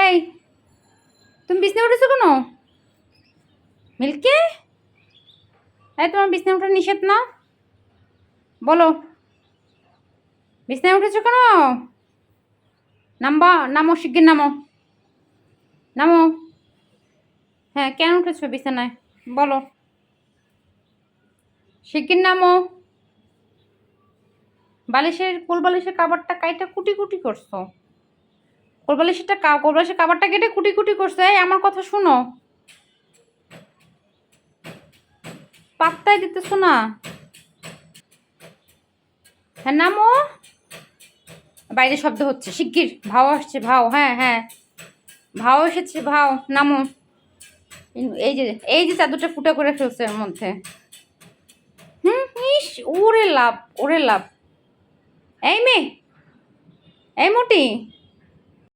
এই তুমি বিছনা উঠেছো কেন? মিল্কি, এই তোমার বিছনা ওঠা নিষেধ না? বলো, বিছনায় উঠেছো কেন? নামবা, নামো, শিগগির নামো, নামো। হ্যাঁ, কেন উঠেছো বিছানায়? বলো, শিগগির নামো। বালিশের কোল বালিশের কাবারটা কাইটা কুটি কুটি করছো। কোল বালিশের কাবারটা কেটে কুটি কুটি করছো। এই আমার কথা শুনো, পাত্তাই দিতেছো না। হ্যাঁ নামো, বাইরে শব্দ হচ্ছে, শিগগির ভাও আসছে, ভাও, হ্যাঁ হ্যাঁ, ভাও এসেছে, ভাও, নামো। এই যে এই যে চাদরটা ফুটা করে ফেলছে এর মধ্যে। হুম, ইস, ওরে লাভ, ওরে লাভ। এই মেয়ে, এই মোটি,